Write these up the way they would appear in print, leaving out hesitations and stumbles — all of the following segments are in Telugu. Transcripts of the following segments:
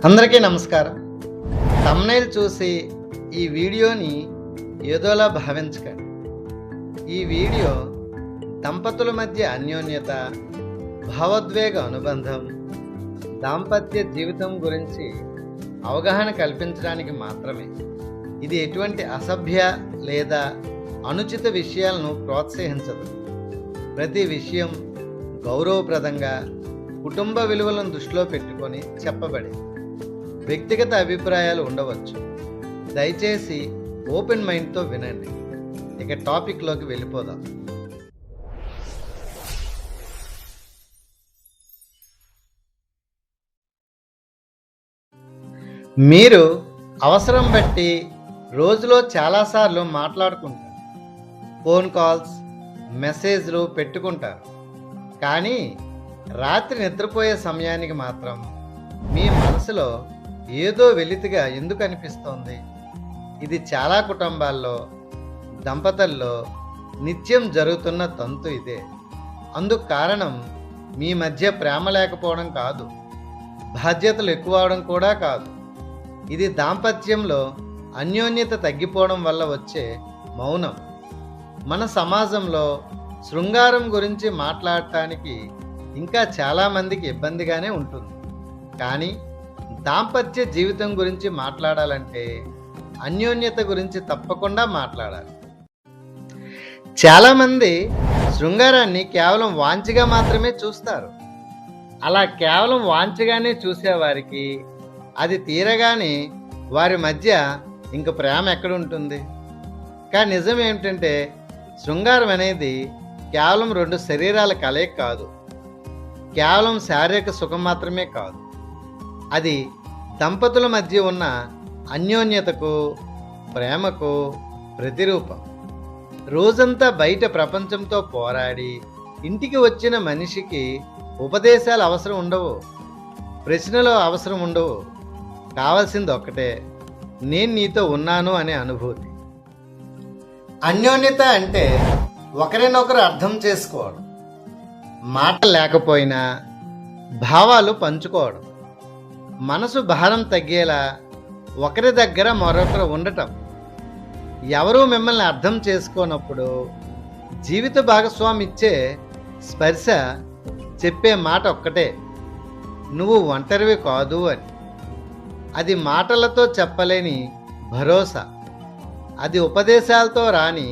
అందరికీ నమస్కారం. థంబ్‌నెయిల్ చూసి ఈ వీడియోని ఏదోలా భావించకండి. ఈ వీడియో దంపతుల మధ్య అన్యోన్యత, భావోద్వేగ అనుబంధం, దాంపత్య జీవితం గురించి అవగాహన కల్పించడానికి మాత్రమే. ఇది ఎటువంటి అసభ్య లేదా అనుచిత విషయాలను ప్రోత్సహించదు. ప్రతి విషయం గౌరవప్రదంగా కుటుంబ విలువలను దృష్టిలో పెట్టుకొని చెప్పబడింది. వ్యక్తిగత అభిప్రాయాలు ఉండవచ్చు. దయచేసి ఓపెన్ మైండ్తో వినండి. ఇక టాపిక్లోకి వెళ్ళిపోదాం. మీరు అవసరం బట్టి రోజులో చాలాసార్లు మాట్లాడుకుంటారు. ఫోన్ కాల్స్, మెసేజ్లు పెట్టుకుంటారు. కానీ రాత్రి నిద్రపోయే సమయానికి మాత్రం మీ మనసులో ఏదో వెలితిగా ఎందుకు అనిపిస్తోంది? ఇది చాలా కుటుంబాల్లో, దంపతుల్లో నిత్యం జరుగుతున్న తంతు ఇదే. అందుకు కారణం మీ మధ్య ప్రేమ లేకపోవడం కాదు, బాధ్యతలు ఎక్కువ అవడం కూడా కాదు. ఇది దాంపత్యంలో అన్యోన్యత తగ్గిపోవడం వల్ల వచ్చే మౌనం. మన సమాజంలో శృంగారం గురించి మాట్లాడటానికి ఇంకా చాలామందికి ఇబ్బందిగానే ఉంటుంది. కానీ దాంపత్య జీవితం గురించి మాట్లాడాలంటే అన్యోన్యత గురించి తప్పకుండా మాట్లాడాలి. చాలామంది శృంగారాన్ని కేవలం వాంఛగా మాత్రమే చూస్తారు. అలా కేవలం వాంఛగానే చూసేవారికి అది తీరగానే వారి మధ్య ఇంక ప్రేమ ఎక్కడుంటుంది? కానీ నిజం ఏమిటంటే శృంగారం అనేది కేవలం రెండు శరీరాల కలయిక కాదు, కేవలం శారీరక సుఖం మాత్రమే కాదు. అది దంపతుల మధ్య ఉన్న అన్యోన్యతకు, ప్రేమకు ప్రతిరూపం. రోజంతా బయట ప్రపంచంతో పోరాడి ఇంటికి వచ్చిన మనిషికి ఉపదేశాలు అవసరం ఉండవు, ప్రశ్నలు అవసరం ఉండవు. కావాల్సింది ఒక్కటే, నేను నీతో ఉన్నాను అనే అనుభూతి. అన్యోన్యత అంటే ఒకరినొకరు అర్థం చేసుకోవడం, మాట లేకపోయినా భావాలు పంచుకోవడం, మనసు భారం తగ్గేలా ఒకరి దగ్గర మరొకరు ఉండటం. ఎవరూ మిమ్మల్ని అర్థం చేసుకోనప్పుడు జీవిత భాగస్వామి ఇచ్చే స్పర్శ, చెప్పే మాట ఒక్కటే, నువ్వు ఒంటరివి కాదు అని. అది మాటలతో చెప్పలేని భరోసా, అది ఉపదేశాలతో రాని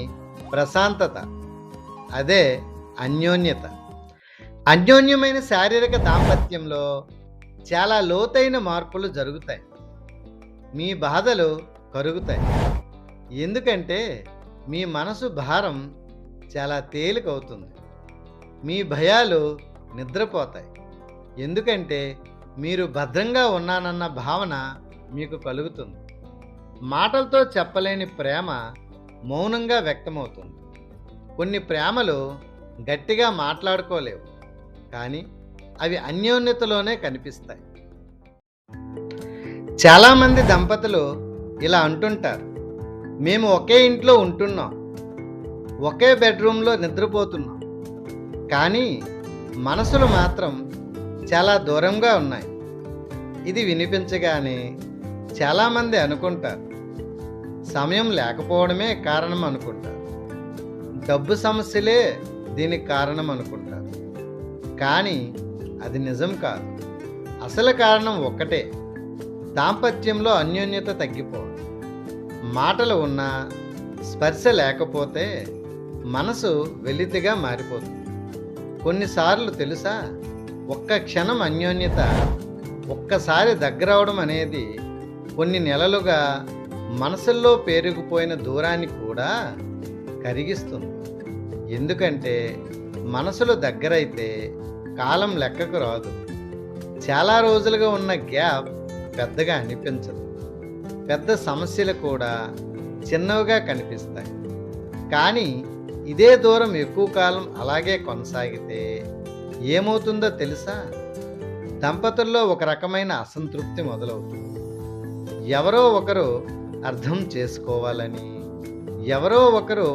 ప్రశాంతత. అదే అన్యోన్యత. అన్యోన్యమైన శారీరక దాంపత్యంలో చాలా లోతైన మార్పులు జరుగుతాయి. మీ బాధలు కరుగుతాయి. ఎందుకంటే మీ మనసు భారం చాలా తేలికవుతుంది. మీ భయాలు నిద్రపోతాయి. ఎందుకంటే మీరు భద్రంగా ఉన్నానన్న భావన మీకు కలుగుతుంది. మాటలతో చెప్పలేని ప్రేమ మౌనంగా వ్యక్తమవుతుంది. కొన్ని ప్రేమలు గట్టిగా మాట్లాడుకోలేవు, కానీ అవి అన్యోన్యతలోనే కనిపిస్తాయి. చాలామంది దంపతులు ఇలా అంటుంటారు, మేము ఒకే ఇంట్లో ఉంటున్నాం, ఒకే బెడ్రూమ్లో నిద్రపోతున్నాం, కానీ మనసులు మాత్రం చాలా దూరంగా ఉన్నాయి. ఇది వినిపించగానే చాలామంది అనుకుంటారు, సమయం లేకపోవడమే కారణం అనుకుంటారు, డబ్బు సమస్యలే దీనికి కారణం అనుకుంటారు. కానీ అది నిజం కాదు. అసలు కారణం ఒక్కటే, దాంపత్యంలో అన్యోన్యత తగ్గిపోవడం. మాటలు ఉన్నా స్పర్శ లేకపోతే మనసు వెలితిగా మారిపోతుంది. కొన్నిసార్లు తెలుసా, ఒక్క క్షణం అన్యోన్యత, ఒక్కసారి దగ్గరవడం అనేది కొన్ని నెలలుగా మనసుల్లో పేరుకుపోయిన దూరాన్ని కూడా కరిగిస్తుంది. ఎందుకంటే మనసులు దగ్గరైతే కాలం లెక్కకు రాదు. చాలా రోజులుగా ఉన్న గ్యాప్ పెద్దగా అనిపించదు. పెద్ద సమస్యలు కూడా చిన్నవిగా కనిపిస్తాయి. కానీ ఇదే దూరం ఎక్కువ కాలం అలాగే కొనసాగితే ఏమవుతుందో తెలుసా? దంపతుల్లో ఒక రకమైన అసంతృప్తి మొదలవుతుంది. ఎవరో ఒకరు అర్థం చేసుకోవాలని, ఎవరో ఒకరు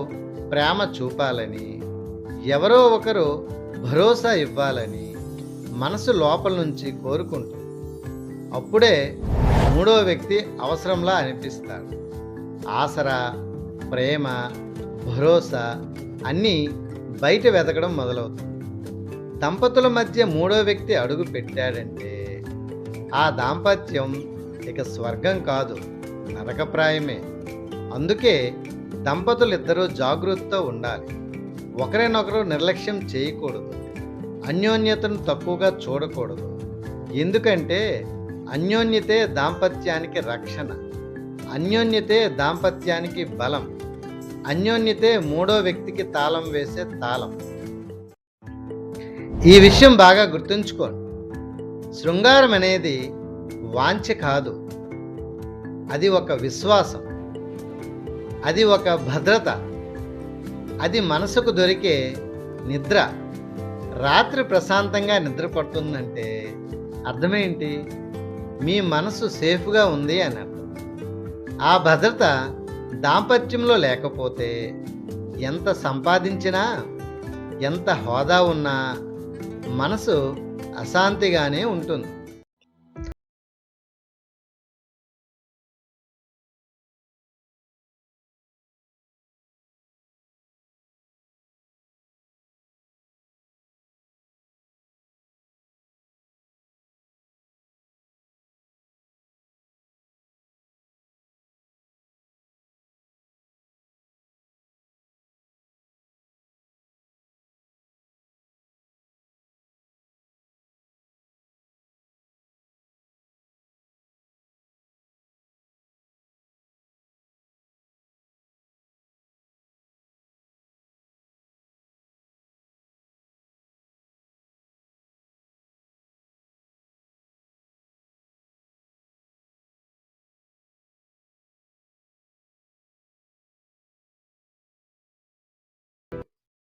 ప్రేమ చూపాలని, ఎవరో ఒకరు భరోసా ఇవ్వాలని మనసు లోపల నుంచి కోరుకుంటుంది. అప్పుడే మూడో వ్యక్తి అవసరంలా అనిపిస్తాడు. ఆసరా, ప్రేమ, భరోసా అన్నీ బయట వెతకడం మొదలవుతుంది. దంపతుల మధ్య మూడో వ్యక్తి అడుగు పెట్టాడంటే ఆ దాంపత్యం ఇక స్వర్గం కాదు, నరకప్రాయమే. అందుకే దంపతులు ఇద్దరూ జాగృతితో ఉండాలి. ఒకరినొకరు నిర్లక్ష్యం చేయకూడదు. అన్యోన్యతను తక్కువగా చూడకూడదు. ఎందుకంటే అన్యోన్యతే దాంపత్యానికి రక్షణ, అన్యోన్యతే దాంపత్యానికి బలం, అన్యోన్యతే మూడో వ్యక్తికి తాళం వేసే తాళం. ఈ విషయం బాగా గుర్తుంచుకోండి. శృంగారం అనేది వాంఛ కాదు, అది ఒక విశ్వాసం, అది ఒక భద్రత, అది మనసుకు దొరికే నిద్ర. రాత్రి ప్రశాంతంగా నిద్ర పడుతుందంటే అర్థమేంటి? మీ మనసు సేఫ్గా ఉంది అని అర్థం. ఆ భద్రత దాంపత్యంలో లేకపోతే ఎంత సంపాదించినా, ఎంత హోదా ఉన్నా మనసు అశాంతిగానే ఉంటుంది.